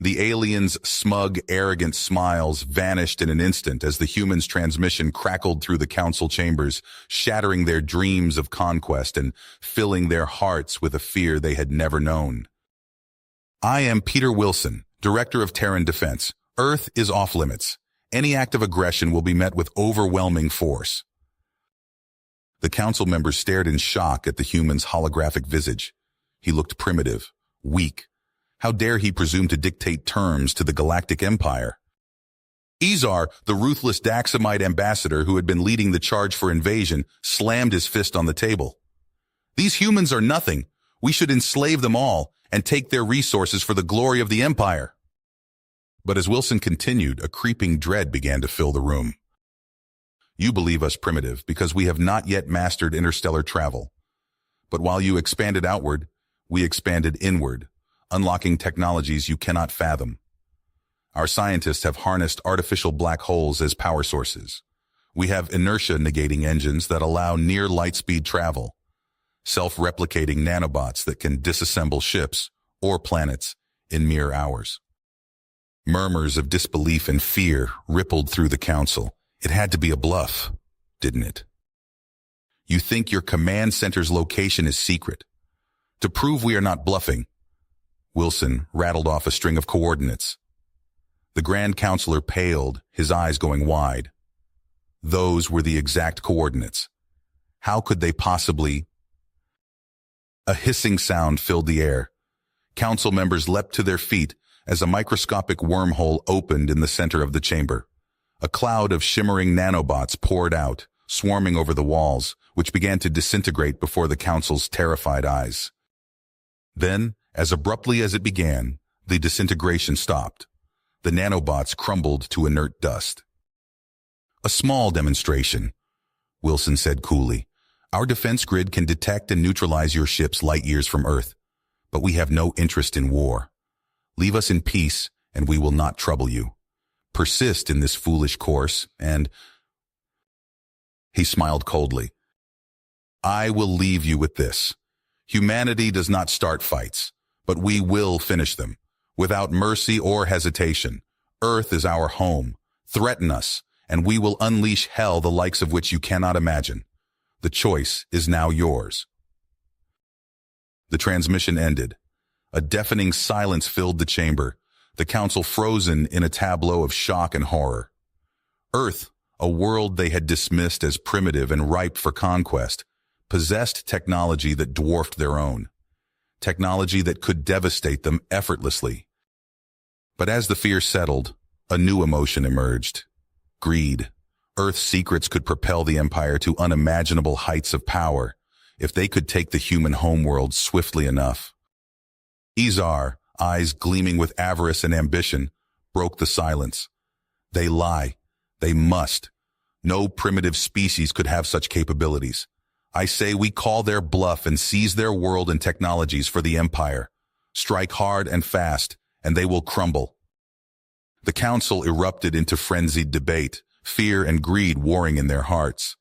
The aliens' smug, arrogant smiles vanished in an instant as the humans' transmission crackled through the council chambers, shattering their dreams of conquest and filling their hearts with a fear they had never known. I am Peter Wilson, Director of Terran Defense. Earth is off limits. Any act of aggression will be met with overwhelming force. The council members stared in shock at the human's holographic visage. He looked primitive, weak. How dare he presume to dictate terms to the Galactic Empire? Izar, the ruthless Daxamite ambassador who had been leading the charge for invasion, slammed his fist on the table. These humans are nothing. We should enslave them all and take their resources for the glory of the Empire. But as Wilson continued, a creeping dread began to fill the room. You believe us primitive because we have not yet mastered interstellar travel. But while you expanded outward, we expanded inward, unlocking technologies you cannot fathom. Our scientists have harnessed artificial black holes as power sources. We have inertia-negating engines that allow near light-speed travel, self-replicating nanobots that can disassemble ships or planets in mere hours. Murmurs of disbelief and fear rippled through the council. It had to be a bluff, didn't it? You think your command center's location is secret. To prove we are not bluffing, Wilson rattled off a string of coordinates. The Grand Counselor paled, his eyes going wide. Those were the exact coordinates. How could they possibly? A hissing sound filled the air. Council members leapt to their feet as a microscopic wormhole opened in the center of the chamber. A cloud of shimmering nanobots poured out, swarming over the walls, which began to disintegrate before the Council's terrified eyes. Then, as abruptly as it began, the disintegration stopped. The nanobots crumbled to inert dust. A small demonstration, Wilson said coolly. Our defense grid can detect and neutralize your ships light years from Earth, but we have no interest in war. Leave us in peace, and we will not trouble you. Persist in this foolish course, and... He smiled coldly. I will leave you with this. Humanity does not start fights, but we will finish them, without mercy or hesitation. Earth is our home. Threaten us, and we will unleash hell the likes of which you cannot imagine. The choice is now yours. The transmission ended. A deafening silence filled the chamber, the council frozen in a tableau of shock and horror. Earth, a world they had dismissed as primitive and ripe for conquest, possessed technology that dwarfed their own. Technology that could devastate them effortlessly. But as the fear settled, a new emotion emerged. Greed. Earth's secrets could propel the Empire to unimaginable heights of power if they could take the human homeworld swiftly enough. Izar, eyes gleaming with avarice and ambition, broke the silence. They lie. They must. No primitive species could have such capabilities. I say we call their bluff and seize their world and technologies for the Empire. Strike hard and fast, and they will crumble. The council erupted into frenzied debate, fear and greed warring in their hearts.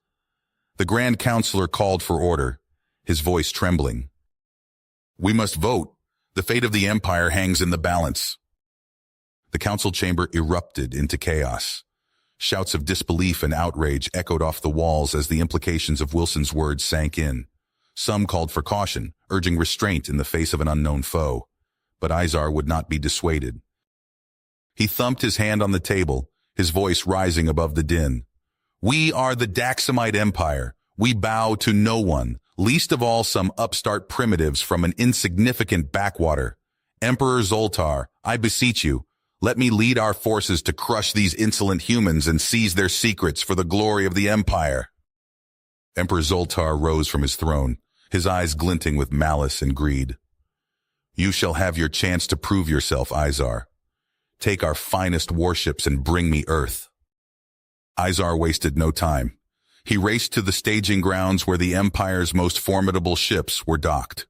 The Grand Counselor called for order, his voice trembling. We must vote. The fate of the Empire hangs in the balance. The council chamber erupted into chaos. Shouts of disbelief and outrage echoed off the walls as the implications of Wilson's words sank in. Some called for caution, urging restraint in the face of an unknown foe. But Izar would not be dissuaded. He thumped his hand on the table, his voice rising above the din. We are the Daxamite Empire. We bow to no one, least of all some upstart primitives from an insignificant backwater. Emperor Zoltar, I beseech you, let me lead our forces to crush these insolent humans and seize their secrets for the glory of the Empire. Emperor Zoltar rose from his throne, his eyes glinting with malice and greed. You shall have your chance to prove yourself, Izar. Take our finest warships and bring me Earth. Izar wasted no time. He raced to the staging grounds where the Empire's most formidable ships were docked.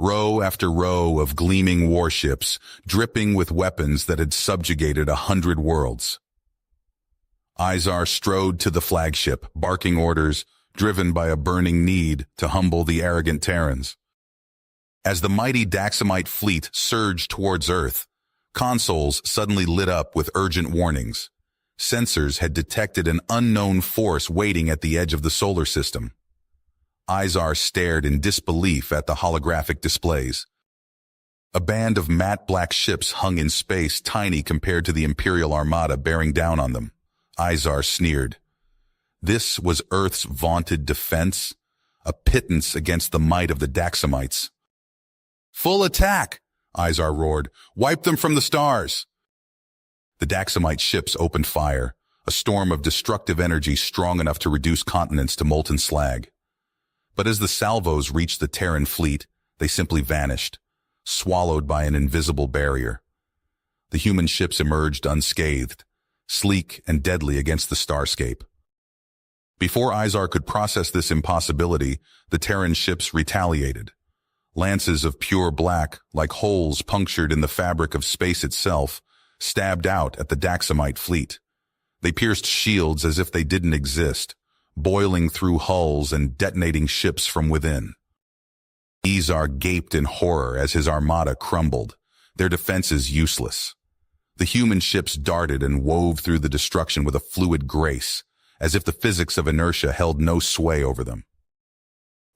Row after row of gleaming warships, dripping with weapons that had subjugated 100 worlds. Izar strode to the flagship, barking orders, driven by a burning need to humble the arrogant Terrans. As the mighty Daxamite fleet surged towards Earth, Consoles suddenly lit up with urgent warnings. Sensors had detected an unknown force waiting at the edge of the solar system. Izar stared in disbelief at the holographic displays. A band of matte black ships hung in space, tiny compared to the Imperial Armada bearing down on them. Izar sneered. This was Earth's vaunted defense, a pittance against the might of the Daxamites. "Full attack!" Izar roared. "Wipe them from the stars!" The Daxamite ships opened fire, a storm of destructive energy strong enough to reduce continents to molten slag. But as the salvos reached the Terran fleet, they simply vanished, swallowed by an invisible barrier. The human ships emerged unscathed, sleek and deadly against the starscape. Before Izar could process this impossibility, the Terran ships retaliated. Lances of pure black, like holes punctured in the fabric of space itself, stabbed out at the Daxamite fleet. They pierced shields as if they didn't exist, boiling through hulls and detonating ships from within. Izar gaped in horror as his armada crumbled, their defenses useless. The human ships darted and wove through the destruction with a fluid grace, as if the physics of inertia held no sway over them.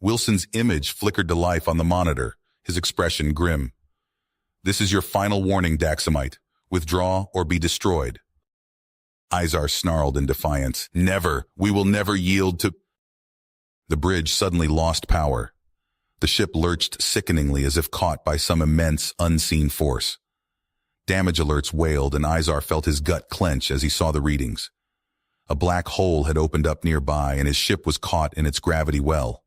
Wilson's image flickered to life on the monitor, his expression grim. "This is your final warning, Daxamite. Withdraw or be destroyed." Izar snarled in defiance. "Never! We will never yield to—" The bridge suddenly lost power. The ship lurched sickeningly as if caught by some immense, unseen force. Damage alerts wailed, and Izar felt his gut clench as he saw the readings. A black hole had opened up nearby, and his ship was caught in its gravity well.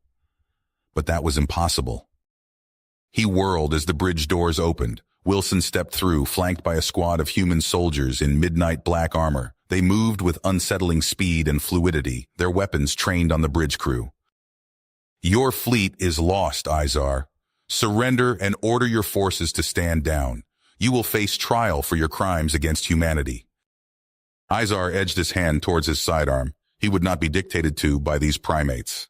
But that was impossible. He whirled as the bridge doors opened. Wilson stepped through, flanked by a squad of human soldiers in midnight black armor. They moved with unsettling speed and fluidity, their weapons trained on the bridge crew. "Your fleet is lost, Izar. Surrender and order your forces to stand down. You will face trial for your crimes against humanity." Izar edged his hand towards his sidearm. He would not be dictated to by these primates.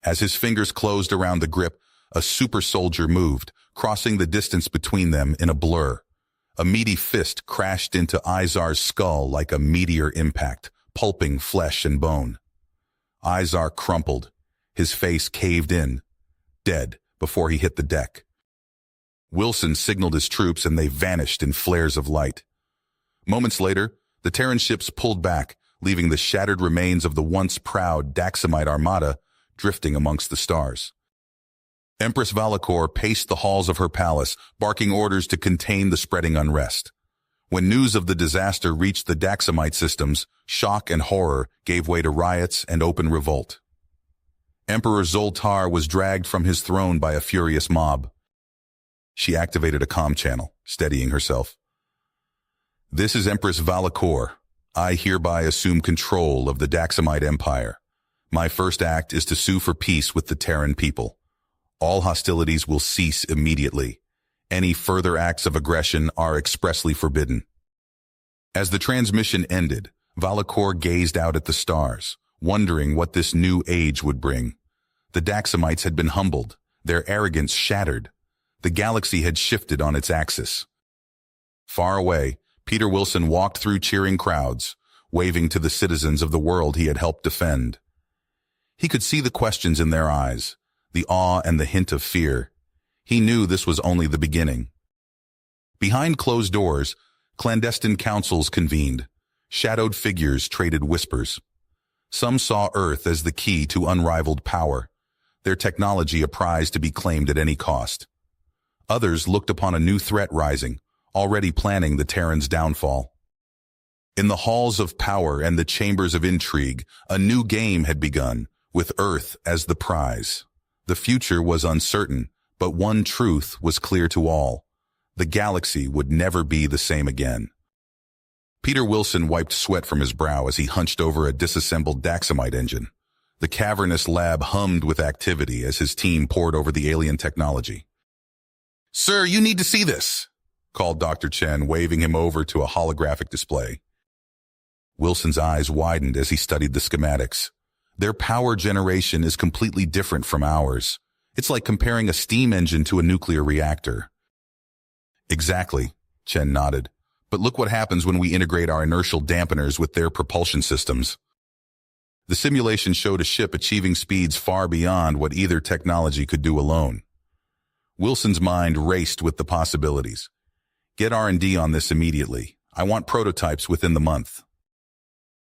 As his fingers closed around the grip, a super soldier moved, crossing the distance between them in a blur. A meaty fist crashed into Izar's skull like a meteor impact, pulping flesh and bone. Izar crumpled, his face caved in, dead before he hit the deck. Wilson signaled his troops and they vanished in flares of light. Moments later, the Terran ships pulled back, leaving the shattered remains of the once proud Daxamite armada drifting amongst the stars. Empress Valakor paced the halls of her palace, barking orders to contain the spreading unrest. When news of the disaster reached the Daxamite systems, shock and horror gave way to riots and open revolt. Emperor Zoltar was dragged from his throne by a furious mob. She activated a comm channel, steadying herself. "This is Empress Valakor. I hereby assume control of the Daxamite Empire. My first act is to sue for peace with the Terran people. All hostilities will cease immediately. Any further acts of aggression are expressly forbidden." As the transmission ended, Valakor gazed out at the stars, wondering what this new age would bring. The Daxamites had been humbled, their arrogance shattered. The galaxy had shifted on its axis. Far away, Peter Wilson walked through cheering crowds, waving to the citizens of the world he had helped defend. He could see the questions in their eyes, the awe and the hint of fear. He knew this was only the beginning. Behind closed doors, clandestine councils convened. Shadowed figures traded whispers. Some saw Earth as the key to unrivaled power, their technology a prize to be claimed at any cost. Others looked upon a new threat rising, already planning the Terran's downfall. In the halls of power and the chambers of intrigue, a new game had begun, with Earth as the prize. The future was uncertain, but one truth was clear to all. The galaxy would never be the same again. Peter Wilson wiped sweat from his brow as he hunched over a disassembled Daxamite engine. The cavernous lab hummed with activity as his team pored over the alien technology. "Sir, you need to see this," called Dr. Chen, waving him over to a holographic display. Wilson's eyes widened as he studied the schematics. Their power generation is completely different from ours. It's like comparing a steam engine to a nuclear reactor. "Exactly," Chen nodded. But look what happens when we integrate our inertial dampeners with their propulsion systems. The simulation showed a ship achieving speeds far beyond what either technology could do alone. Wilson's mind raced with the possibilities. Get R&D on this immediately. I want prototypes within the month.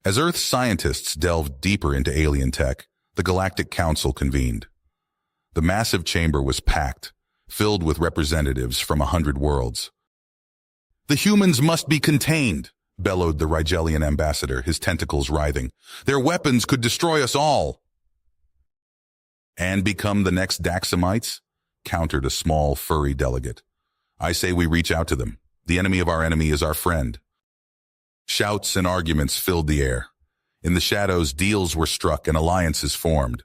As Earth scientists delved deeper into alien tech, the Galactic Council convened. The massive chamber was packed, filled with representatives from 100 worlds. "The humans must be contained," bellowed the Rigelian ambassador, his tentacles writhing. "Their weapons could destroy us all." "And become the next Daxamites?" countered a small, furry delegate. "I say we reach out to them. The enemy of our enemy is our friend." Shouts and arguments filled the air. In the shadows, deals were struck and alliances formed.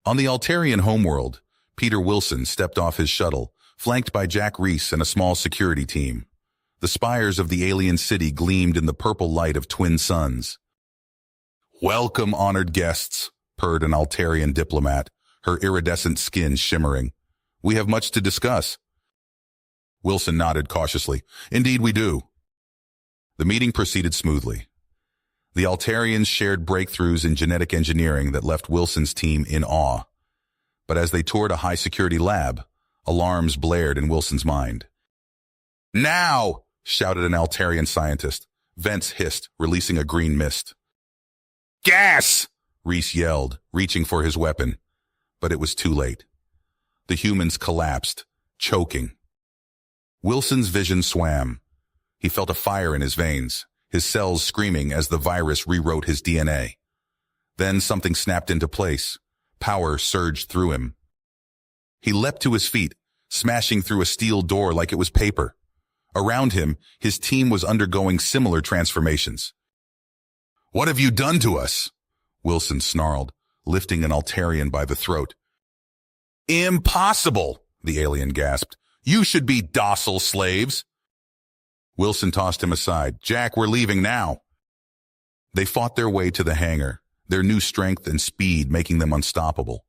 On the Altarian homeworld, Peter Wilson stepped off his shuttle, flanked by Jack Reese and a small security team. The spires of the alien city gleamed in the purple light of twin suns. "Welcome, honored guests," purred an Altarian diplomat, her iridescent skin shimmering. "We have much to discuss." Wilson nodded cautiously. "Indeed we do." The meeting proceeded smoothly. The Altarians shared breakthroughs in genetic engineering that left Wilson's team in awe. But as they toured a high-security lab, alarms blared in Wilson's mind. "Now!" shouted an Altarian scientist. Vents hissed, releasing a green mist. "Gas!" Reese yelled, reaching for his weapon. But it was too late. The humans collapsed, choking. Wilson's vision swam. He felt a fire in his veins, his cells screaming as the virus rewrote his DNA. Then something snapped into place. Power surged through him. He leapt to his feet, smashing through a steel door like it was paper. Around him, his team was undergoing similar transformations. "What have you done to us?" Wilson snarled, lifting an Altarian by the throat. "Impossible!" the alien gasped. "You should be docile slaves." Wilson tossed him aside. "Jack, we're leaving now." They fought their way to the hangar, their new strength and speed making them unstoppable.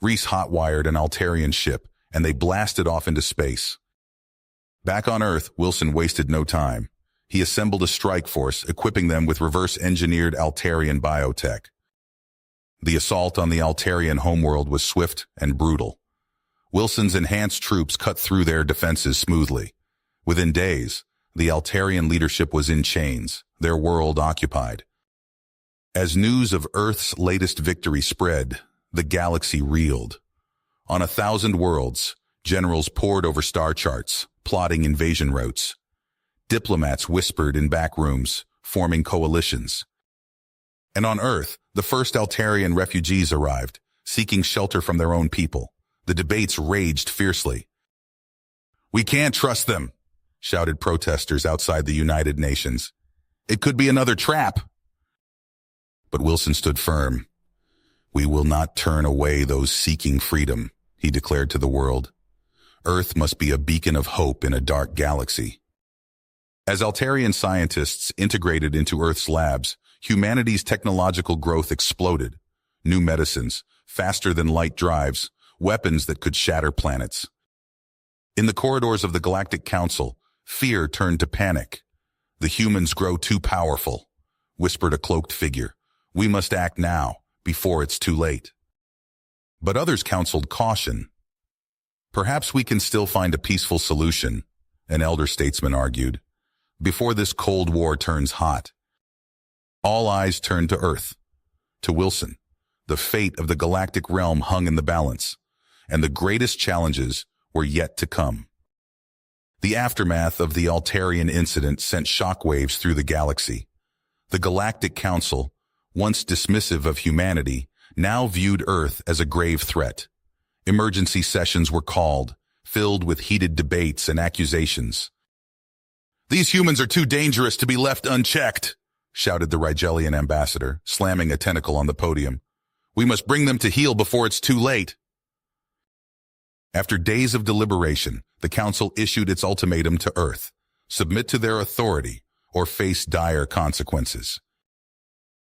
Reese hotwired an Altarian ship, and they blasted off into space. Back on Earth, Wilson wasted no time. He assembled a strike force, equipping them with reverse-engineered Altarian biotech. The assault on the Altarian homeworld was swift and brutal. Wilson's enhanced troops cut through their defenses smoothly. Within days, the Altarian leadership was in chains, their world occupied. As news of Earth's latest victory spread, the galaxy reeled. On 1,000 worlds, generals pored over star charts, plotting invasion routes. Diplomats whispered in back rooms, forming coalitions. And on Earth, the first Altarian refugees arrived, seeking shelter from their own people. The debates raged fiercely. "We can't trust them," shouted protesters outside the United Nations. "It could be another trap." But Wilson stood firm. "We will not turn away those seeking freedom," he declared to the world. Earth must be a beacon of hope in a dark galaxy. As Altarian scientists integrated into Earth's labs, humanity's technological growth exploded. New medicines, faster-than-light drives, weapons that could shatter planets. In the corridors of the Galactic Council, fear turned to panic. "The humans grow too powerful," whispered a cloaked figure. "We must act now, before it's too late." But others counseled caution. "Perhaps we can still find a peaceful solution," an elder statesman argued, "before this Cold War turns hot." All eyes turned to Earth, to Wilson. The fate of the galactic realm hung in the balance, and the greatest challenges were yet to come. The aftermath of the Altarian incident sent shockwaves through the galaxy. The Galactic Council, once dismissive of humanity, now viewed Earth as a grave threat. Emergency sessions were called, filled with heated debates and accusations. "These humans are too dangerous to be left unchecked," shouted the Rigelian ambassador, slamming a tentacle on the podium. "We must bring them to heel before it's too late." After days of deliberation, the Council issued its ultimatum to Earth: submit to their authority or face dire consequences.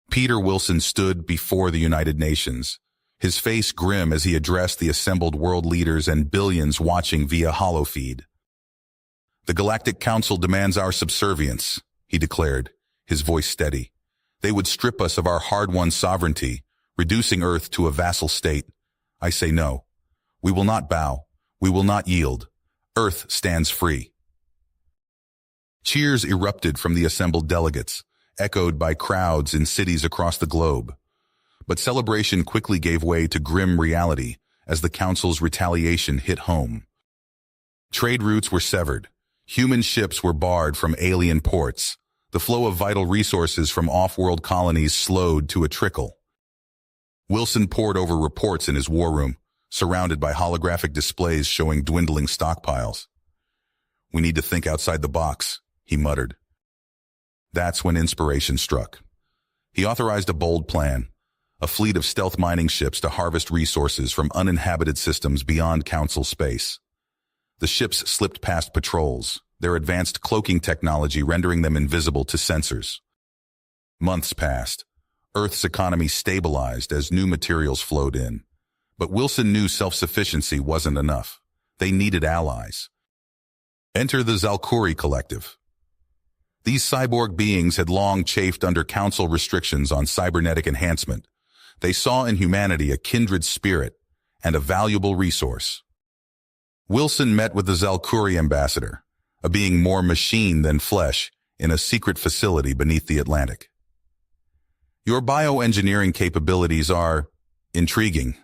Peter Wilson stood before the United Nations, his face grim as he addressed the assembled world leaders and billions watching via holofeed. "The Galactic Council demands our subservience," he declared, his voice steady. "They would strip us of our hard-won sovereignty, reducing Earth to a vassal state. I say no. We will not bow. We will not yield. Earth stands free." Cheers erupted from the assembled delegates, echoed by crowds in cities across the globe. But celebration quickly gave way to grim reality as the Council's retaliation hit home. Trade routes were severed. Human ships were barred from alien ports. The flow of vital resources from off-world colonies slowed to a trickle. Wilson pored over reports in his war room, surrounded by holographic displays showing dwindling stockpiles. "We need to think outside the box," he muttered. That's when inspiration struck. He authorized a bold plan, a fleet of stealth mining ships to harvest resources from uninhabited systems beyond Council space. The ships slipped past patrols, their advanced cloaking technology rendering them invisible to sensors. Months passed. Earth's economy stabilized as new materials flowed in. But Wilson knew self-sufficiency wasn't enough. They needed allies. Enter the Zalkuri Collective. These cyborg beings had long chafed under Council restrictions on cybernetic enhancement. They saw in humanity a kindred spirit and a valuable resource. Wilson met with the Zalkuri ambassador, a being more machine than flesh, in a secret facility beneath the Atlantic. "Your bioengineering capabilities are intriguing,"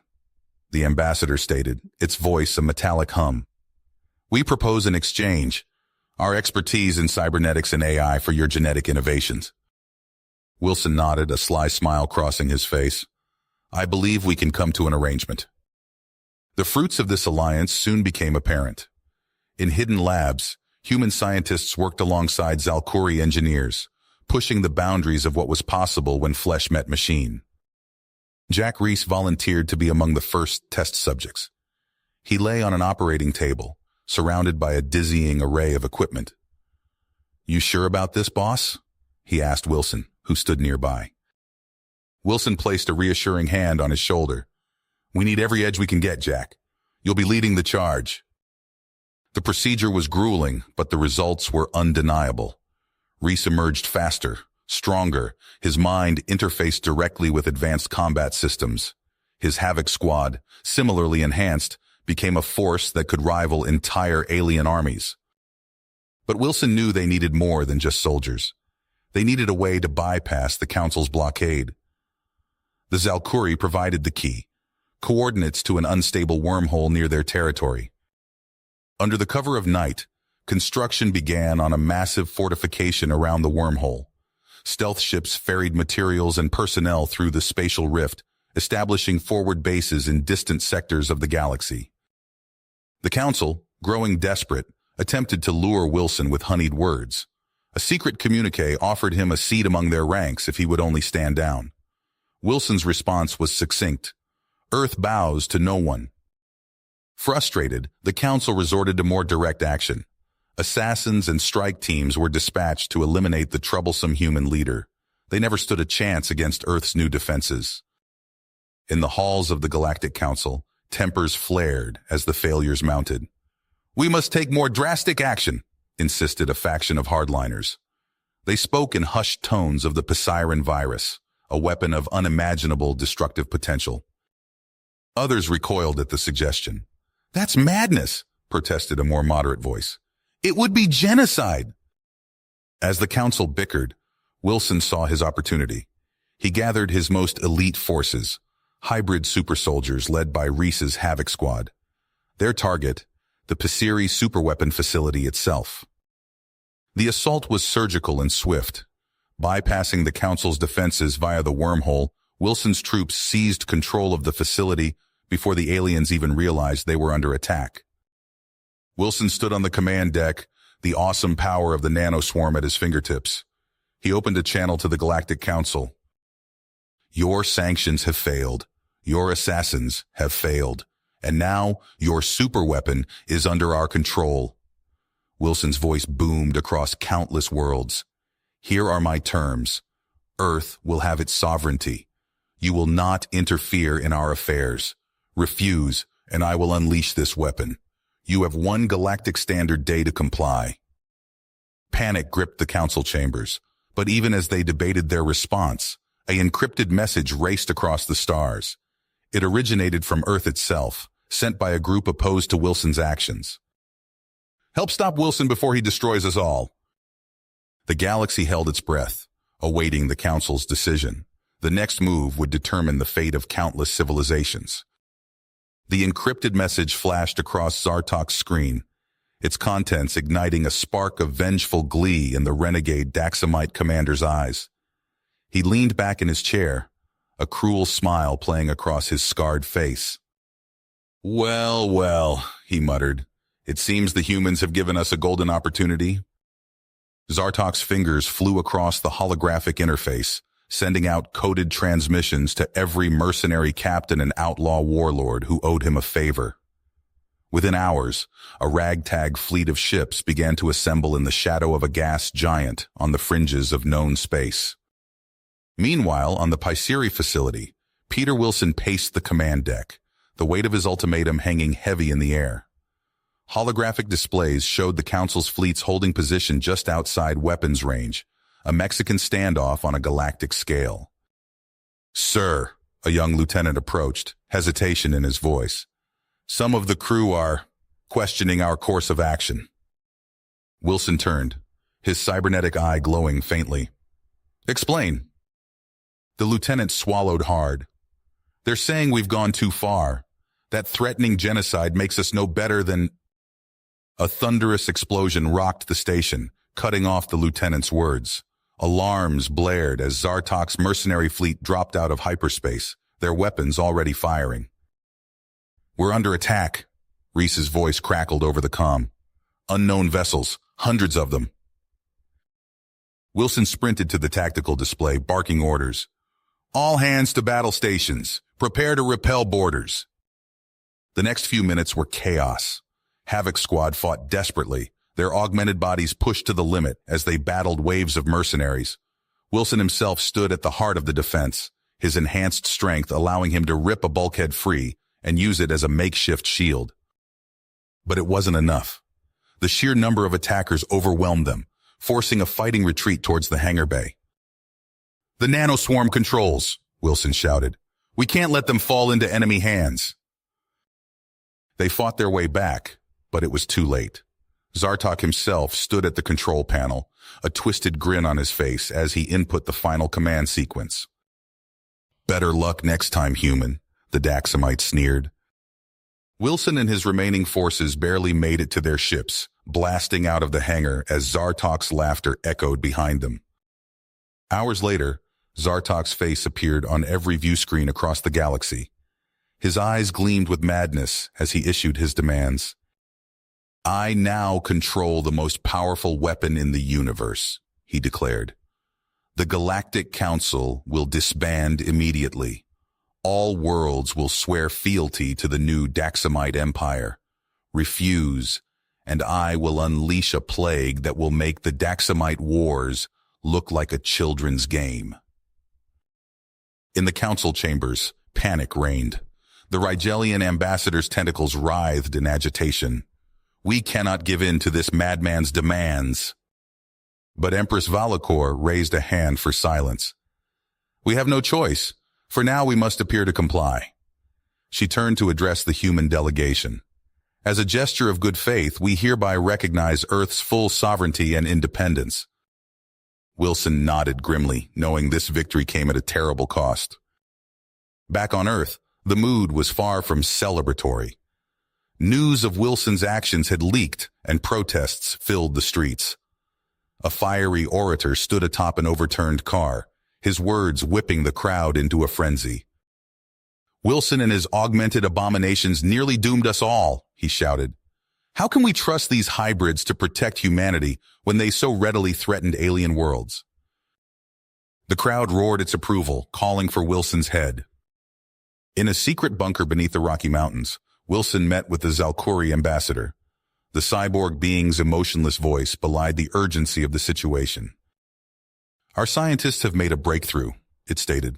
the ambassador stated, its voice a metallic hum. "We propose an exchange, our expertise in cybernetics and AI for your genetic innovations." Wilson nodded, a sly smile crossing his face. "I believe we can come to an arrangement." The fruits of this alliance soon became apparent. In hidden labs, human scientists worked alongside Zalkuri engineers, pushing the boundaries of what was possible when flesh met machine. Jack Reese volunteered to be among the first test subjects. He lay on an operating table, surrounded by a dizzying array of equipment. "You sure about this, boss?" he asked Wilson, who stood nearby. Wilson placed a reassuring hand on his shoulder. "We need every edge we can get, Jack. You'll be leading the charge." The procedure was grueling, but the results were undeniable. Reese emerged faster, stronger, his mind interfaced directly with advanced combat systems. His Havoc Squad, similarly enhanced, became a force that could rival entire alien armies. But Wilson knew they needed more than just soldiers. They needed a way to bypass the Council's blockade. The Zalkuri provided the key, coordinates to an unstable wormhole near their territory. Under the cover of night, construction began on a massive fortification around the wormhole. Stealth ships ferried materials and personnel through the spatial rift, establishing forward bases in distant sectors of the galaxy. The Council, growing desperate, attempted to lure Wilson with honeyed words. A secret communique offered him a seat among their ranks if he would only stand down. Wilson's response was succinct. "Earth bows to no one." Frustrated, the Council resorted to more direct action. Assassins and strike teams were dispatched to eliminate the troublesome human leader. They never stood a chance against Earth's new defenses. In the halls of the Galactic Council, tempers flared as the failures mounted. "We must take more drastic action," insisted a faction of hardliners. They spoke in hushed tones of the Poseidon virus, a weapon of unimaginable destructive potential. Others recoiled at the suggestion. "That's madness," protested a more moderate voice. "It would be genocide." As the Council bickered, Wilson saw his opportunity. He gathered his most elite forces, hybrid super soldiers led by Reese's Havoc Squad. Their target, the Pasiri superweapon facility itself. The assault was surgical and swift. Bypassing the Council's defenses via the wormhole, Wilson's troops seized control of the facility before the aliens even realized they were under attack. Wilson stood on the command deck, the awesome power of the nanoswarm at his fingertips. He opened a channel to the Galactic Council. "Your sanctions have failed. Your assassins have failed. And now your superweapon is under our control." Wilson's voice boomed across countless worlds. "Here are my terms. Earth will have its sovereignty. You will not interfere in our affairs. Refuse, and I will unleash this weapon. You have one galactic standard day to comply." Panic gripped the council chambers, but even as they debated their response, an encrypted message raced across the stars. It originated from Earth itself, sent by a group opposed to Wilson's actions. "Help stop Wilson before he destroys us all." The galaxy held its breath, awaiting the council's decision. The next move would determine the fate of countless civilizations. The encrypted message flashed across Zartok's screen, its contents igniting a spark of vengeful glee in the renegade Daxamite commander's eyes. He leaned back in his chair, a cruel smile playing across his scarred face. "Well, well," he muttered. "It seems the humans have given us a golden opportunity." Zartok's fingers flew across the holographic interface, sending out coded transmissions to every mercenary captain and outlaw warlord who owed him a favor. Within hours, a ragtag fleet of ships began to assemble in the shadow of a gas giant on the fringes of known space. Meanwhile, on the Pyceri facility, Peter Wilson paced the command deck, the weight of his ultimatum hanging heavy in the air. Holographic displays showed the Council's fleets holding position just outside weapons range, a Mexican standoff on a galactic scale. "Sir," a young lieutenant approached, hesitation in his voice. "Some of the crew are questioning our course of action." Wilson turned, his cybernetic eye glowing faintly. "Explain." The lieutenant swallowed hard. "They're saying we've gone too far. That threatening genocide makes us no better than—" A thunderous explosion rocked the station, cutting off the lieutenant's words. Alarms blared as Zartok's mercenary fleet dropped out of hyperspace, their weapons already firing. "We're under attack," Reese's voice crackled over the comm. "Unknown vessels, hundreds of them." Wilson sprinted to the tactical display, barking orders. "All hands to battle stations. Prepare to repel boarders." The next few minutes were chaos. Havoc Squad fought desperately, their augmented bodies pushed to the limit as they battled waves of mercenaries. Wilson himself stood at the heart of the defense, his enhanced strength allowing him to rip a bulkhead free and use it as a makeshift shield. But it wasn't enough. The sheer number of attackers overwhelmed them, forcing a fighting retreat towards the hangar bay. "The nanoswarm controls," Wilson shouted. "We can't let them fall into enemy hands." They fought their way back, but it was too late. Zartok himself stood at the control panel, a twisted grin on his face as he input the final command sequence. "Better luck next time, human," the Daxamite sneered. Wilson and his remaining forces barely made it to their ships, blasting out of the hangar as Zartok's laughter echoed behind them. Hours later, Zartok's face appeared on every view screen across the galaxy. His eyes gleamed with madness as he issued his demands. "I now control the most powerful weapon in the universe," he declared. "The Galactic Council will disband immediately. All worlds will swear fealty to the new Daxamite Empire. Refuse, and I will unleash a plague that will make the Daxamite Wars look like a children's game." In the council chambers, panic reigned. The Rigelian ambassador's tentacles writhed in agitation. "We cannot give in to this madman's demands." But Empress Valakor raised a hand for silence. "We have no choice. For now we must appear to comply." She turned to address the human delegation. "As a gesture of good faith, we hereby recognize Earth's full sovereignty and independence." Wilson nodded grimly, knowing this victory came at a terrible cost. Back on Earth, the mood was far from celebratory. News of Wilson's actions had leaked, and protests filled the streets. A fiery orator stood atop an overturned car, his words whipping the crowd into a frenzy. "Wilson and his augmented abominations nearly doomed us all," he shouted. "How can we trust these hybrids to protect humanity when they so readily threatened alien worlds?" The crowd roared its approval, calling for Wilson's head. In a secret bunker beneath the Rocky Mountains, Wilson met with the Zalkuri ambassador. The cyborg being's emotionless voice belied the urgency of the situation. "Our scientists have made a breakthrough," it stated.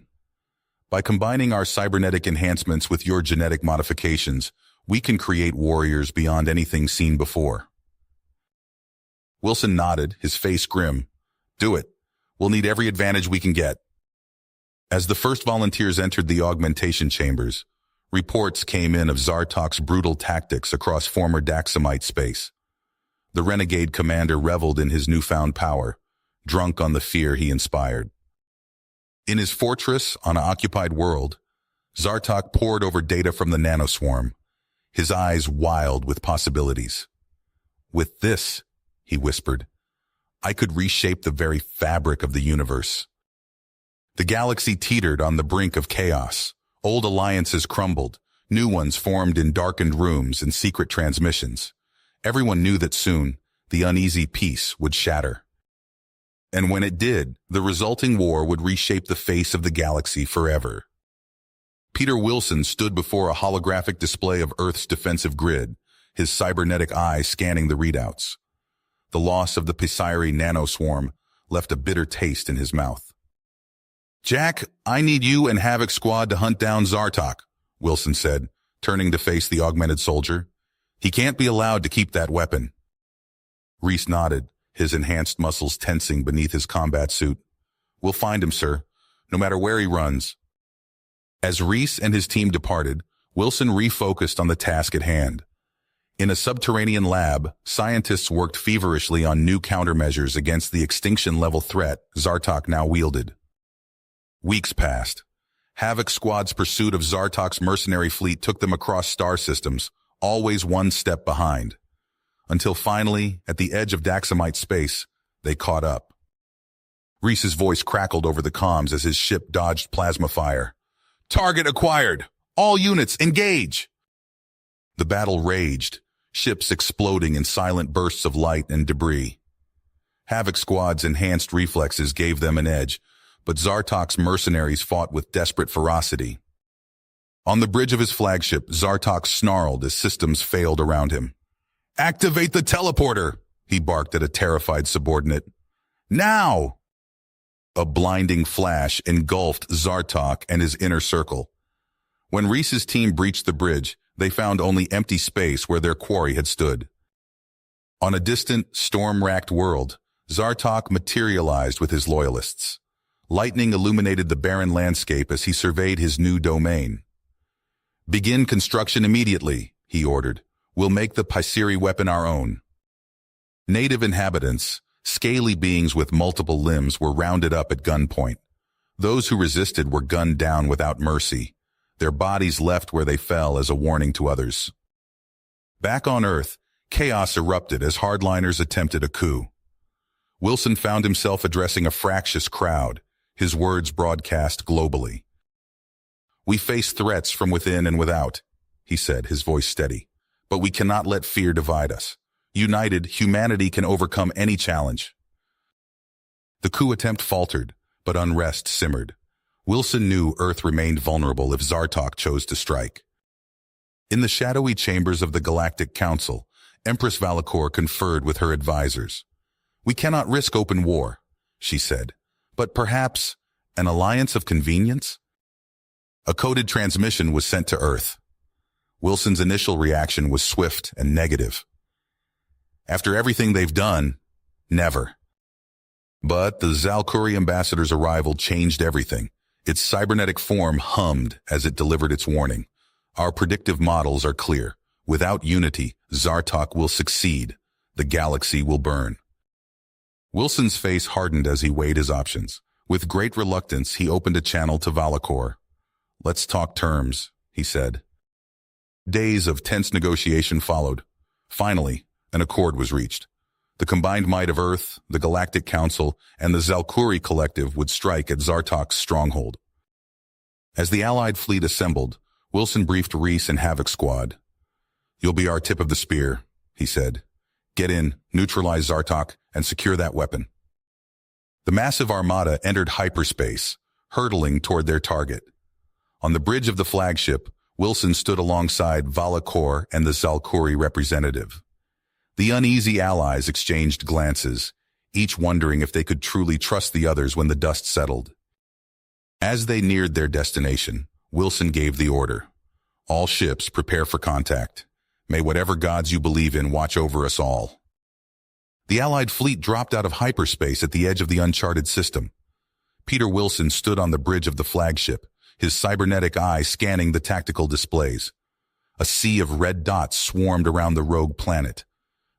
"By combining our cybernetic enhancements with your genetic modifications, we can create warriors beyond anything seen before." Wilson nodded, his face grim. Do it. We'll need every advantage we can get. As the first volunteers entered the augmentation chambers, reports came in of Zartok's brutal tactics across former Daxamite space. The renegade commander reveled in his newfound power, drunk on the fear he inspired. In his fortress on an occupied world, Zartok pored over data from the nanoswarm, his eyes wild with possibilities. With this, he whispered, I could reshape the very fabric of the universe. The galaxy teetered on the brink of chaos. Old alliances crumbled, new ones formed in darkened rooms and secret transmissions. Everyone knew that soon, the uneasy peace would shatter. And when it did, the resulting war would reshape the face of the galaxy forever. Peter Wilson stood before a holographic display of Earth's defensive grid, his cybernetic eye scanning the readouts. The loss of the Pisiri nanoswarm left a bitter taste in his mouth. Jack, I need you and Havoc Squad to hunt down Zartok, Wilson said, turning to face the augmented soldier. He can't be allowed to keep that weapon. Reese nodded, his enhanced muscles tensing beneath his combat suit. We'll find him, sir, no matter where he runs. As Reese and his team departed, Wilson refocused on the task at hand. In a subterranean lab, scientists worked feverishly on new countermeasures against the extinction-level threat Zartok now wielded. Weeks passed. Havoc Squad's pursuit of Zartok's mercenary fleet took them across star systems, always one step behind. Until finally, at the edge of Daxamite space, they caught up. Reese's voice crackled over the comms as his ship dodged plasma fire. Target acquired! All units, engage! The battle raged, ships exploding in silent bursts of light and debris. Havoc Squad's enhanced reflexes gave them an edge, but Zartok's mercenaries fought with desperate ferocity. On the bridge of his flagship, Zartok snarled as systems failed around him. Activate the teleporter, he barked at a terrified subordinate. Now! A blinding flash engulfed Zartok and his inner circle. When Reese's team breached the bridge, they found only empty space where their quarry had stood. On a distant, storm-racked world, Zartok materialized with his loyalists. Lightning illuminated the barren landscape as he surveyed his new domain. Begin construction immediately, he ordered. We'll make the Pisiri weapon our own. Native inhabitants, scaly beings with multiple limbs, were rounded up at gunpoint. Those who resisted were gunned down without mercy, their bodies left where they fell as a warning to others. Back on Earth, chaos erupted as hardliners attempted a coup. Wilson found himself addressing a fractious crowd, his words broadcast globally. We face threats from within and without, he said, his voice steady. But we cannot let fear divide us. United, humanity can overcome any challenge. The coup attempt faltered, but unrest simmered. Wilson knew Earth remained vulnerable if Zartok chose to strike. In the shadowy chambers of the Galactic Council, Empress Valakor conferred with her advisors. We cannot risk open war, she said, but perhaps an alliance of convenience? A coded transmission was sent to Earth. Wilson's initial reaction was swift and negative. After everything they've done, never. But the Zalkuri ambassador's arrival changed everything. Its cybernetic form hummed as it delivered its warning. Our predictive models are clear. Without unity, Zartok will succeed. The galaxy will burn. Wilson's face hardened as he weighed his options. With great reluctance, he opened a channel to Valakor. Let's talk terms, he said. Days of tense negotiation followed. Finally, an accord was reached. The combined might of Earth, the Galactic Council, and the Zalkuri Collective would strike at Zartok's stronghold. As the Allied fleet assembled, Wilson briefed Reese and Havoc Squad. You'll be our tip of the spear, he said. Get in, neutralize Zartok, and secure that weapon. The massive armada entered hyperspace, hurtling toward their target. On the bridge of the flagship, Wilson stood alongside Valakor and the Zalkuri representative. The uneasy allies exchanged glances, each wondering if they could truly trust the others when the dust settled. As they neared their destination, Wilson gave the order. All ships prepare for contact. May whatever gods you believe in watch over us all. The Allied fleet dropped out of hyperspace at the edge of the uncharted system. Peter Wilson stood on the bridge of the flagship, his cybernetic eye scanning the tactical displays. A sea of red dots swarmed around the rogue planet,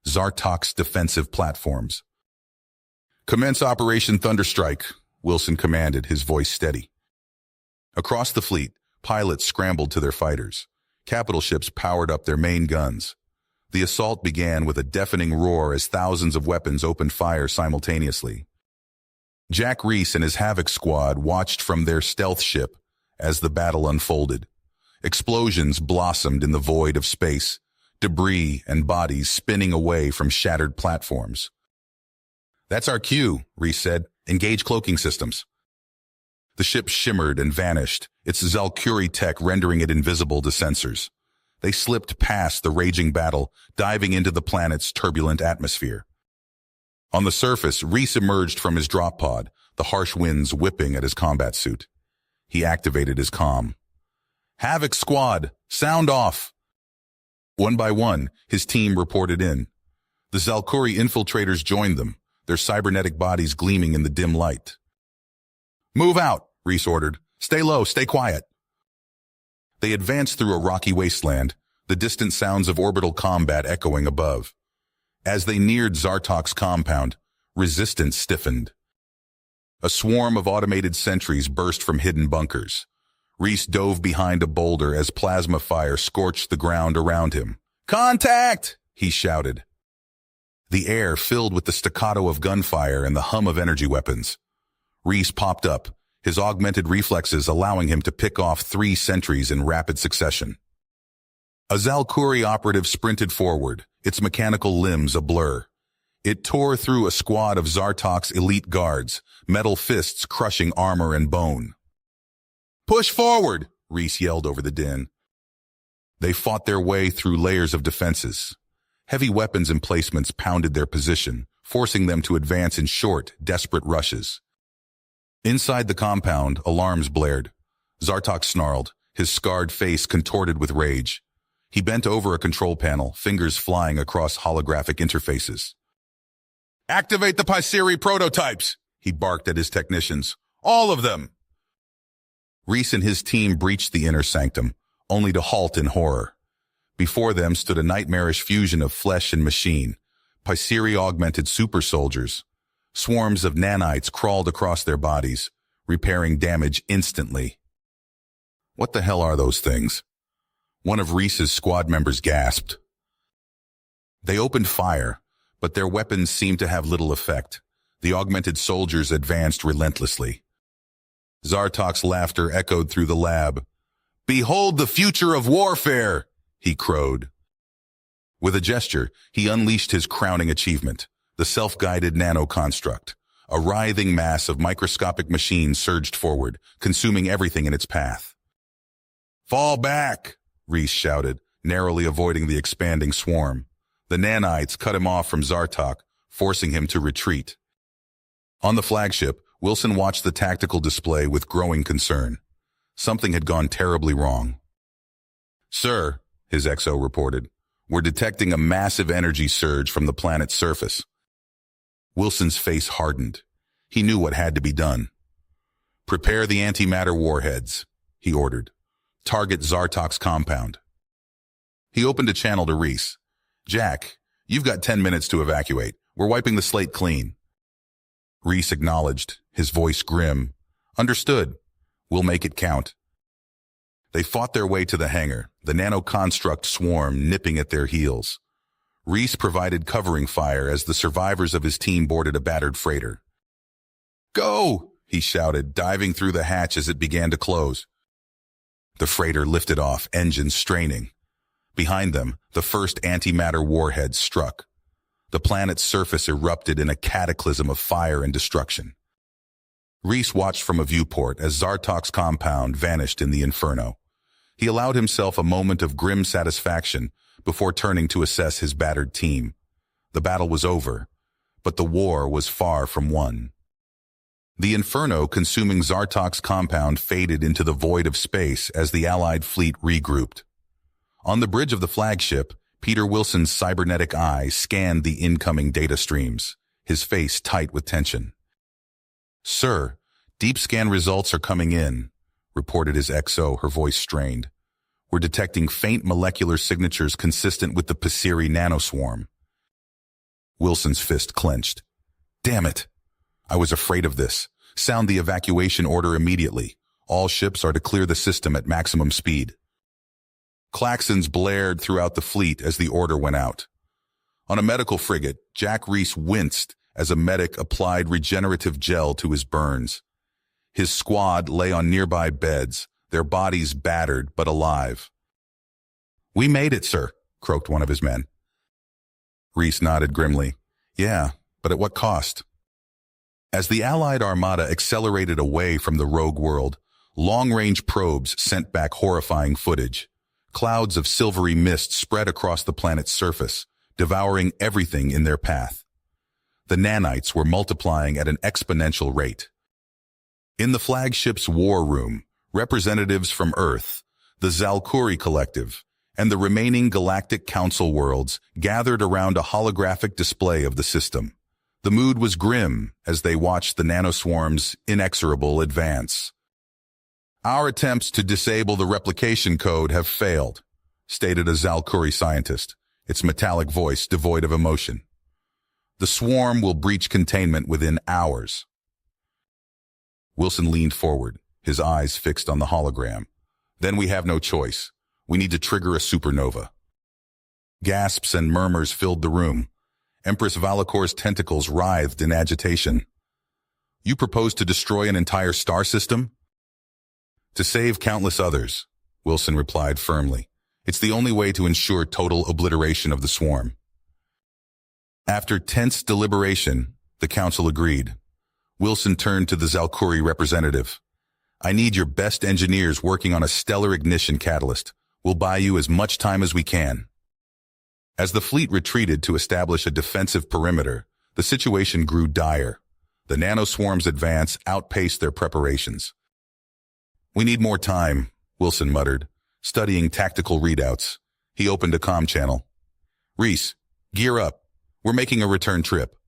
Zartok's defensive platforms. "Commence Operation Thunderstrike," Wilson commanded, his voice steady. Across the fleet, pilots scrambled to their fighters. Capital ships powered up their main guns. The assault began with a deafening roar as thousands of weapons opened fire simultaneously. Jack Reese and his Havoc squad watched from their stealth ship as the battle unfolded. Explosions blossomed in the void of space, debris and bodies spinning away from shattered platforms. "That's our cue," Reese said. "Engage cloaking systems." The ship shimmered and vanished, its Zalkuri tech rendering it invisible to sensors. They slipped past the raging battle, diving into the planet's turbulent atmosphere. On the surface, Reese emerged from his drop pod, the harsh winds whipping at his combat suit. He activated his comm. "Havoc squad, sound off!" One by one, his team reported in. The Zalkuri infiltrators joined them, their cybernetic bodies gleaming in the dim light. "Move out," Reese ordered. "Stay low, stay quiet." They advanced through a rocky wasteland, the distant sounds of orbital combat echoing above. As they neared Zartok's compound, resistance stiffened. A swarm of automated sentries burst from hidden bunkers. Reese dove behind a boulder as plasma fire scorched the ground around him. "Contact!" he shouted. The air filled with the staccato of gunfire and the hum of energy weapons. Reese popped up, his augmented reflexes allowing him to pick off 3 sentries in rapid succession. A Zalkuri operative sprinted forward, its mechanical limbs a blur. It tore through a squad of Zartok's elite guards, metal fists crushing armor and bone. "Push forward!" Reese yelled over the din. They fought their way through layers of defenses. Heavy weapons emplacements pounded their position, forcing them to advance in short, desperate rushes. Inside the compound, alarms blared. Zartok snarled, his scarred face contorted with rage. He bent over a control panel, fingers flying across holographic interfaces. "Activate the Pisiri prototypes!" he barked at his technicians. "All of them!" Reese and his team breached the inner sanctum, only to halt in horror. Before them stood a nightmarish fusion of flesh and machine, Pisiri-augmented super soldiers. Swarms of nanites crawled across their bodies, repairing damage instantly. "What the hell are those things?" One of Reese's squad members gasped. They opened fire, but their weapons seemed to have little effect. The augmented soldiers advanced relentlessly. Zartok's laughter echoed through the lab. "Behold the future of warfare!" he crowed. With a gesture, he unleashed his crowning achievement, the self-guided nano-construct. A writhing mass of microscopic machines surged forward, consuming everything in its path. "Fall back!" Reese shouted, narrowly avoiding the expanding swarm. The nanites cut him off from Zartok, forcing him to retreat. On the flagship, Wilson watched the tactical display with growing concern. Something had gone terribly wrong. "Sir," his XO reported, "we're detecting a massive energy surge from the planet's surface." Wilson's face hardened. He knew what had to be done. "Prepare the antimatter warheads," he ordered. "Target Zartok's compound." He opened a channel to Reese. "Jack, you've got 10 minutes to evacuate. We're wiping the slate clean." Reese acknowledged, his voice grim. "Understood. We'll make it count." They fought their way to the hangar, the nano-construct swarm nipping at their heels. Reese provided covering fire as the survivors of his team boarded a battered freighter. "Go!" he shouted, diving through the hatch as it began to close. The freighter lifted off, engines straining. Behind them, the first antimatter warhead struck. The planet's surface erupted in a cataclysm of fire and destruction. Reese watched from a viewport as Zartok's compound vanished in the inferno. He allowed himself a moment of grim satisfaction before turning to assess his battered team. The battle was over, but the war was far from won. The inferno consuming Zartok's compound faded into the void of space as the Allied fleet regrouped. On the bridge of the flagship, Peter Wilson's cybernetic eye scanned the incoming data streams, his face tight with tension. "Sir, deep scan results are coming in," reported his XO, her voice strained. "We're detecting faint molecular signatures consistent with the Passeri nanoswarm." Wilson's fist clenched. "Damn it! I was afraid of this. Sound the evacuation order immediately. All ships are to clear the system at maximum speed." Klaxons blared throughout the fleet as the order went out. On a medical frigate, Jack Reese winced as a medic applied regenerative gel to his burns. His squad lay on nearby beds, their bodies battered but alive. "We made it, sir," croaked one of his men. Reese nodded grimly. "Yeah, but at what cost?" As the Allied armada accelerated away from the rogue world, long-range probes sent back horrifying footage. Clouds of silvery mist spread across the planet's surface, devouring everything in their path. The nanites were multiplying at an exponential rate. In the flagship's war room, representatives from Earth, the Zalkuri Collective, and the remaining Galactic Council worlds gathered around a holographic display of the system. The mood was grim as they watched the nanoswarm's inexorable advance. "Our attempts to disable the replication code have failed," stated a Zalkuri scientist, its metallic voice devoid of emotion. "The swarm will breach containment within hours." Wilson leaned forward, his eyes fixed on the hologram. "Then we have no choice. We need to trigger a supernova." Gasps and murmurs filled the room. Empress Valakor's tentacles writhed in agitation. "You propose to destroy an entire star system?" "To save countless others," Wilson replied firmly. "It's the only way to ensure total obliteration of the swarm." After tense deliberation, the council agreed. Wilson turned to the Zalkuri representative. "I need your best engineers working on a stellar ignition catalyst. We'll buy you as much time as we can." As the fleet retreated to establish a defensive perimeter, the situation grew dire. The nanoswarm's advance outpaced their preparations. "We need more time," Wilson muttered, studying tactical readouts. He opened a comm channel. "Reese, gear up. We're making a return trip."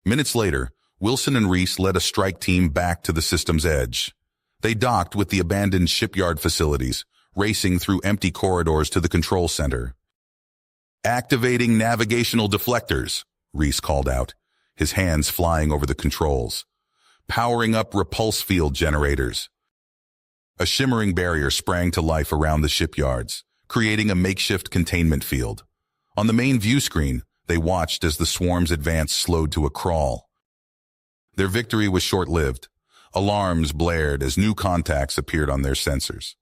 Minutes later, Wilson and Reese led a strike team back to the system's edge. They docked with the abandoned shipyard facilities, racing through empty corridors to the control center. "Activating navigational deflectors," Reese called out, his hands flying over the controls. "Powering up repulse field generators." A shimmering barrier sprang to life around the shipyards, creating a makeshift containment field. On the main view screen, they watched as the swarm's advance slowed to a crawl. Their victory was short-lived. Alarms blared as new contacts appeared on their sensors.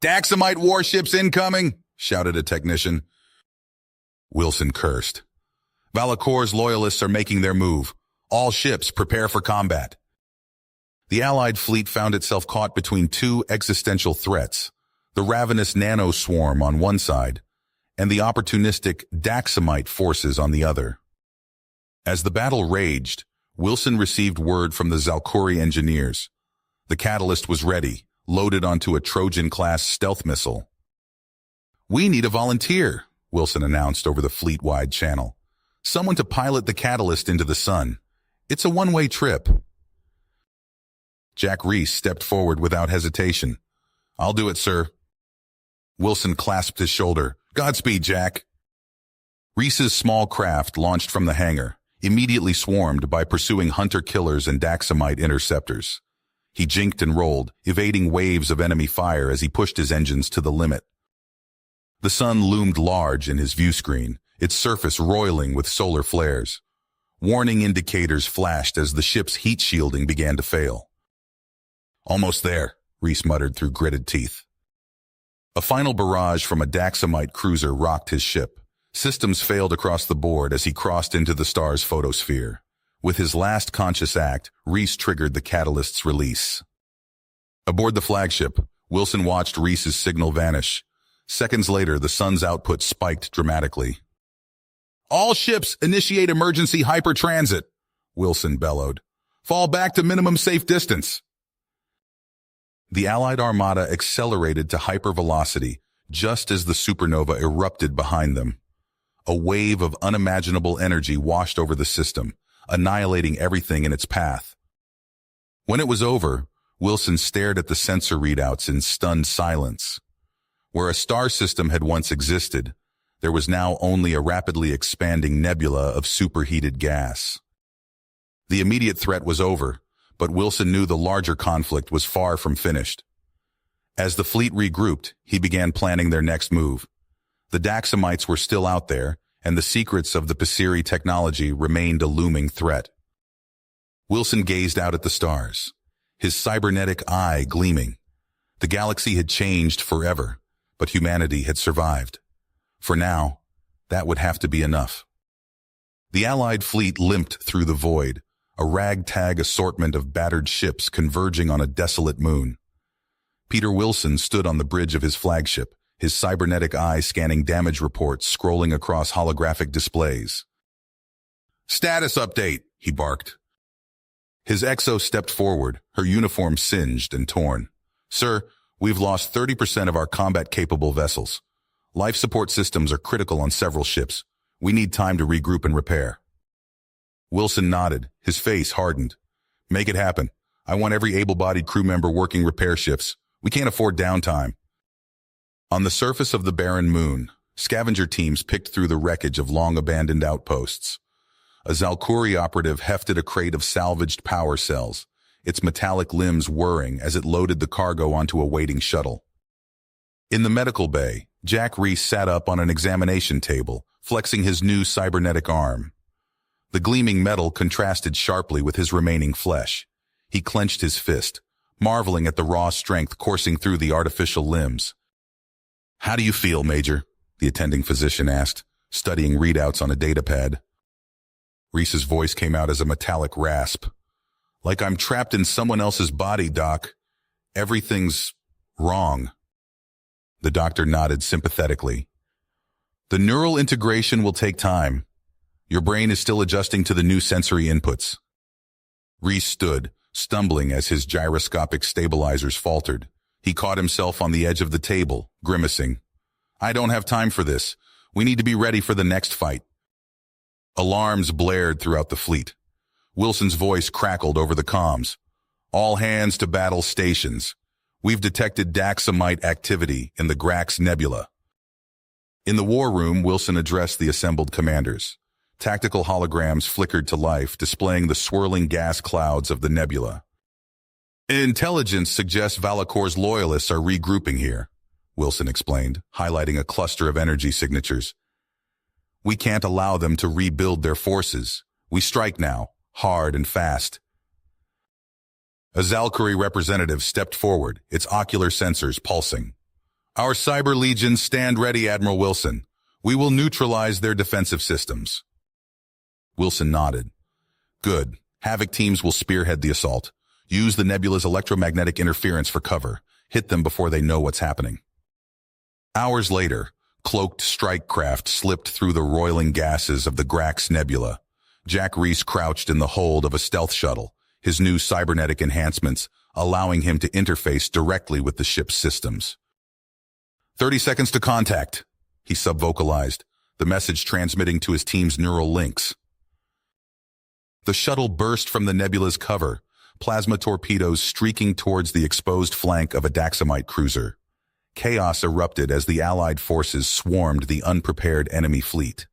"Daxamite warships incoming!" shouted a technician. Wilson cursed. "Valakor's loyalists are making their move. All ships prepare for combat." The Allied fleet found itself caught between two existential threats, the ravenous nanoswarm on one side, and the opportunistic Daxamite forces on the other. As the battle raged, Wilson received word from the Zalkuri engineers. The catalyst was ready, loaded onto a Trojan-class stealth missile. "We need a volunteer," Wilson announced over the fleet-wide channel. "Someone to pilot the catalyst into the sun. It's a one-way trip." Jack Reese stepped forward without hesitation. "I'll do it, sir." Wilson clasped his shoulder. "Godspeed, Jack." Reese's small craft launched from the hangar, immediately swarmed by pursuing hunter-killers and Daxamite interceptors. He jinked and rolled, evading waves of enemy fire as he pushed his engines to the limit. The sun loomed large in his view screen, its surface roiling with solar flares. Warning indicators flashed as the ship's heat shielding began to fail. "Almost there," Reese muttered through gritted teeth. A final barrage from a Daxamite cruiser rocked his ship. Systems failed across the board as he crossed into the star's photosphere. With his last conscious act, Reese triggered the catalyst's release. Aboard the flagship, Wilson watched Reese's signal vanish. Seconds later, the sun's output spiked dramatically. "All ships initiate emergency hypertransit," Wilson bellowed. "Fall back to minimum safe distance." The Allied armada accelerated to hypervelocity, just as the supernova erupted behind them. A wave of unimaginable energy washed over the system, annihilating everything in its path. When it was over, Wilson stared at the sensor readouts in stunned silence. Where a star system had once existed, there was now only a rapidly expanding nebula of superheated gas. The immediate threat was over, but Wilson knew the larger conflict was far from finished. As the fleet regrouped, he began planning their next move. The Daxamites were still out there, and the secrets of the Passeri technology remained a looming threat. Wilson gazed out at the stars, his cybernetic eye gleaming. The galaxy had changed forever, but humanity had survived. For now, that would have to be enough. The Allied fleet limped through the void, a ragtag assortment of battered ships converging on a desolate moon. Peter Wilson stood on the bridge of his flagship, his cybernetic eye scanning damage reports scrolling across holographic displays. "Status update," he barked. His exo stepped forward, her uniform singed and torn. "Sir, we've lost 30% of our combat-capable vessels. Life support systems are critical on several ships. We need time to regroup and repair." Wilson nodded, his face hardened. "Make it happen. I want every able-bodied crew member working repair shifts. We can't afford downtime." On the surface of the barren moon, scavenger teams picked through the wreckage of long-abandoned outposts. A Zalkuri operative hefted a crate of salvaged power cells, its metallic limbs whirring as it loaded the cargo onto a waiting shuttle. In the medical bay, Jack Reese sat up on an examination table, flexing his new cybernetic arm. The gleaming metal contrasted sharply with his remaining flesh. He clenched his fist, marveling at the raw strength coursing through the artificial limbs. "How do you feel, Major?" the attending physician asked, studying readouts on a datapad. Reese's voice came out as a metallic rasp. "Like I'm trapped in someone else's body, Doc. Everything's wrong." The doctor nodded sympathetically. "The neural integration will take time. Your brain is still adjusting to the new sensory inputs." Reese stood, stumbling as his gyroscopic stabilizers faltered. He caught himself on the edge of the table, grimacing. "I don't have time for this. We need to be ready for the next fight." Alarms blared throughout the fleet. Wilson's voice crackled over the comms. "All hands to battle stations. We've detected Daxamite activity in the Grax Nebula." In the war room, Wilson addressed the assembled commanders. Tactical holograms flickered to life, displaying the swirling gas clouds of the nebula. "Intelligence suggests Valakor's loyalists are regrouping here," Wilson explained, highlighting a cluster of energy signatures. "We can't allow them to rebuild their forces. We strike now, hard and fast." A Zalkuri representative stepped forward, its ocular sensors pulsing. "Our cyber legions stand ready, Admiral Wilson. We will neutralize their defensive systems." Wilson nodded. "Good. Havoc teams will spearhead the assault. Use the nebula's electromagnetic interference for cover. Hit them before they know what's happening." Hours later, cloaked strike craft slipped through the roiling gases of the Grax Nebula. Jack Reese crouched in the hold of a stealth shuttle, his new cybernetic enhancements allowing him to interface directly with the ship's systems. 30 seconds to contact," he subvocalized, the message transmitting to his team's neural links. The shuttle burst from the nebula's cover, plasma torpedoes streaking towards the exposed flank of a Daxamite cruiser. Chaos erupted as the Allied forces swarmed the unprepared enemy fleet.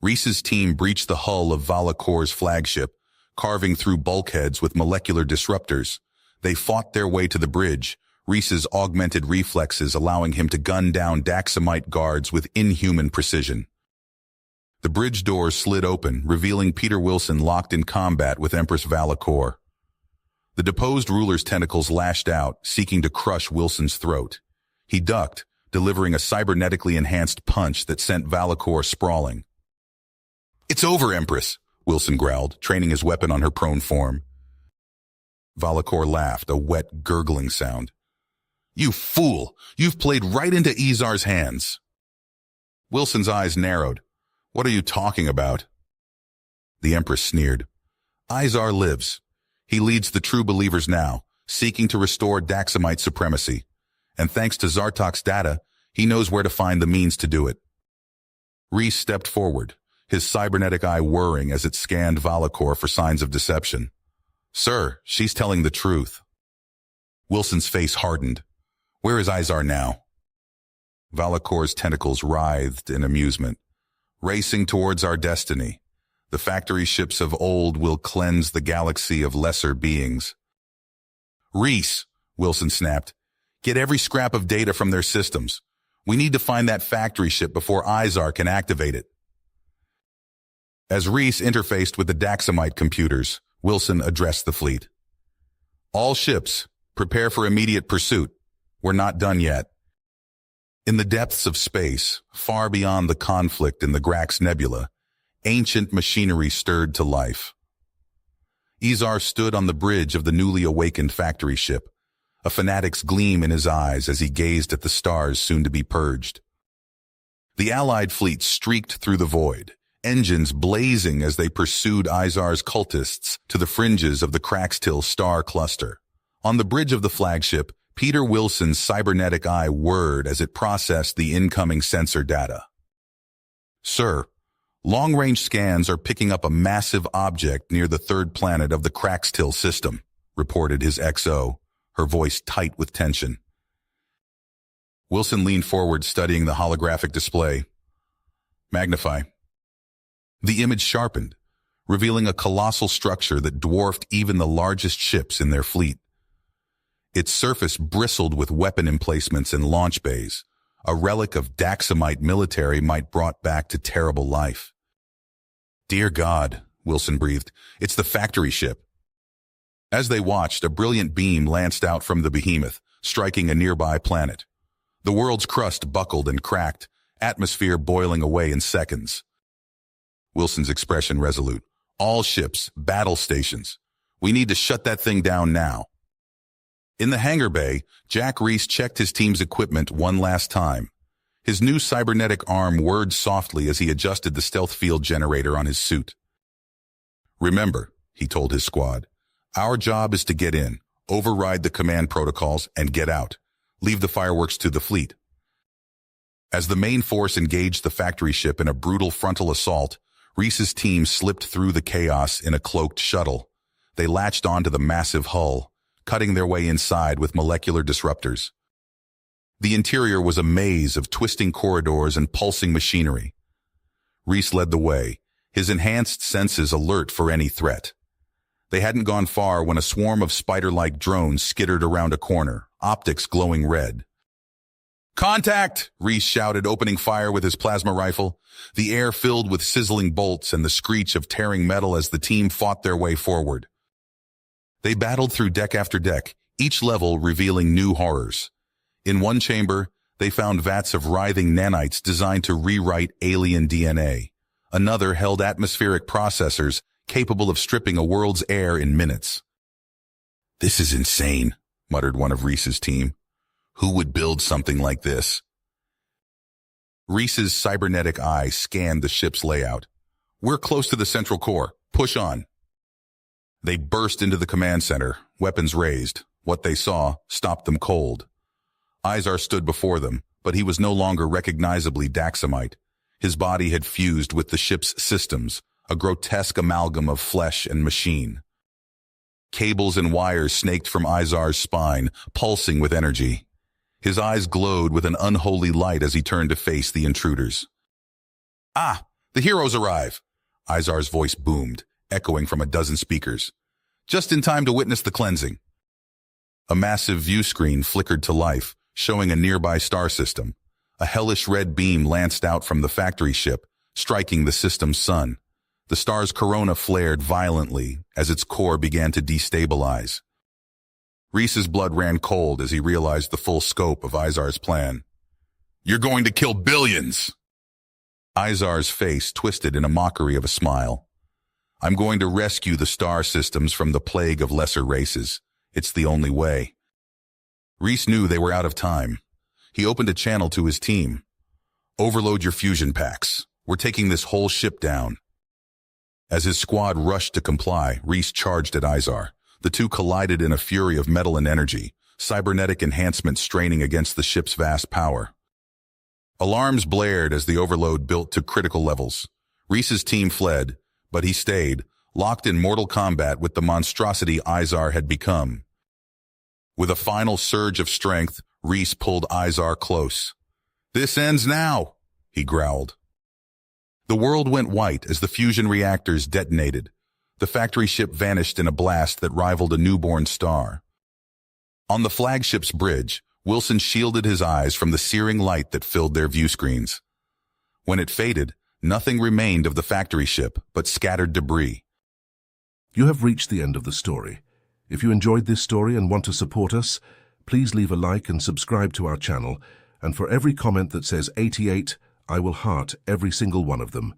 Reese's team breached the hull of Valakor's flagship, carving through bulkheads with molecular disruptors. They fought their way to the bridge, Reese's augmented reflexes allowing him to gun down Daxamite guards with inhuman precision. The bridge doors slid open, revealing Peter Wilson locked in combat with Empress Valakor. The deposed ruler's tentacles lashed out, seeking to crush Wilson's throat. He ducked, delivering a cybernetically enhanced punch that sent Valakor sprawling. "It's over, Empress," Wilson growled, training his weapon on her prone form. Valakor laughed, a wet, gurgling sound. "You fool! You've played right into Izar's hands." Wilson's eyes narrowed. "What are you talking about?" The Empress sneered. "Izar lives. He leads the true believers now, seeking to restore Daxamite supremacy. And thanks to Zartok's data, He knows where to find the means to do it. Reese stepped forward, his cybernetic eye whirring as it scanned Valakor for signs of deception. Sir, she's telling the truth. Wilson's face hardened. Where is Izar now? Valakor's tentacles writhed in amusement. Racing towards our destiny. The factory ships of old will cleanse the galaxy of lesser beings. Reese, Wilson snapped, get every scrap of data from their systems. We need to find that factory ship before Izar can activate it. As Reese interfaced with the Daxamite computers, Wilson addressed the fleet. All ships, prepare for immediate pursuit. We're not done yet. In the depths of space, far beyond the conflict in the Grax Nebula, ancient machinery stirred to life. Izar stood on the bridge of the newly awakened factory ship, a fanatic's gleam in his eyes as he gazed at the stars soon to be purged. The Allied fleet streaked through the void, engines blazing as they pursued Izar's cultists to the fringes of the Craxtil star cluster. On the bridge of the flagship, Peter Wilson's cybernetic eye whirred as it processed the incoming sensor data. Sir, long-range scans are picking up a massive object near the third planet of the Craxtil system, reported his XO, her voice tight with tension. Wilson leaned forward, studying the holographic display. Magnify. The image sharpened, revealing a colossal structure that dwarfed even the largest ships in their fleet. Its surface bristled with weapon emplacements and launch bays, a relic of Daxamite military might brought back to terrible life. Dear God, Wilson breathed, it's the factory ship. As they watched, a brilliant beam lanced out from the behemoth, striking a nearby planet. The world's crust buckled and cracked, atmosphere boiling away in seconds. Wilson's expression resolute. All ships, battle stations. We need to shut that thing down now. In the hangar bay, Jack Reese checked his team's equipment one last time. His new cybernetic arm whirred softly as he adjusted the stealth field generator on his suit. Remember, he told his squad, our job is to get in, override the command protocols, and get out. Leave the fireworks to the fleet. As the main force engaged the factory ship in a brutal frontal assault, Reese's team slipped through the chaos in a cloaked shuttle. They latched onto the massive hull, cutting their way inside with molecular disruptors. The interior was a maze of twisting corridors and pulsing machinery. Reese led the way, his enhanced senses alert for any threat. They hadn't gone far when a swarm of spider-like drones skittered around a corner, optics glowing red. Contact! Reese shouted, opening fire with his plasma rifle. The air filled with sizzling bolts and the screech of tearing metal as the team fought their way forward. They battled through deck after deck, each level revealing new horrors. In one chamber, they found vats of writhing nanites designed to rewrite alien DNA. Another held atmospheric processors capable of stripping a world's air in minutes. This is insane, muttered one of Reese's team. Who would build something like this? Reese's cybernetic eye scanned the ship's layout. We're close to the central core. Push on. They burst into the command center, weapons raised. What they saw stopped them cold. Izar stood before them, but he was no longer recognizably Daxamite. His body had fused with the ship's systems, a grotesque amalgam of flesh and machine. Cables and wires snaked from Izar's spine, pulsing with energy. His eyes glowed with an unholy light as he turned to face the intruders. Ah, the heroes arrive! Izar's voice boomed, echoing from a dozen speakers. Just in time to witness the cleansing. A massive view screen flickered to life, showing a nearby star system. A hellish red beam lanced out from the factory ship, striking the system's sun. The star's corona flared violently as its core began to destabilize. Reese's blood ran cold as he realized the full scope of Izar's plan. You're going to kill billions! Izar's face twisted in a mockery of a smile. I'm going to rescue the star systems from the plague of lesser races. It's the only way. Reese knew they were out of time. He opened a channel to his team. Overload your fusion packs. We're taking this whole ship down. As his squad rushed to comply, Reese charged at Izar. The two collided in a fury of metal and energy, cybernetic enhancement straining against the ship's vast power. Alarms blared as the overload built to critical levels. Reese's team fled, but he stayed, locked in mortal combat with the monstrosity Izar had become. With a final surge of strength, Reese pulled Izar close. "This ends now," he growled. The world went white as the fusion reactors detonated. The factory ship vanished in a blast that rivaled a newborn star. On the flagship's bridge, Wilson shielded his eyes from the searing light that filled their view screens. When it faded, nothing remained of the factory ship but scattered debris. You have reached the end of the story. If you enjoyed this story and want to support us, please leave a like and subscribe to our channel, and for every comment that says 88, I will heart every single one of them.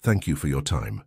Thank you for your time.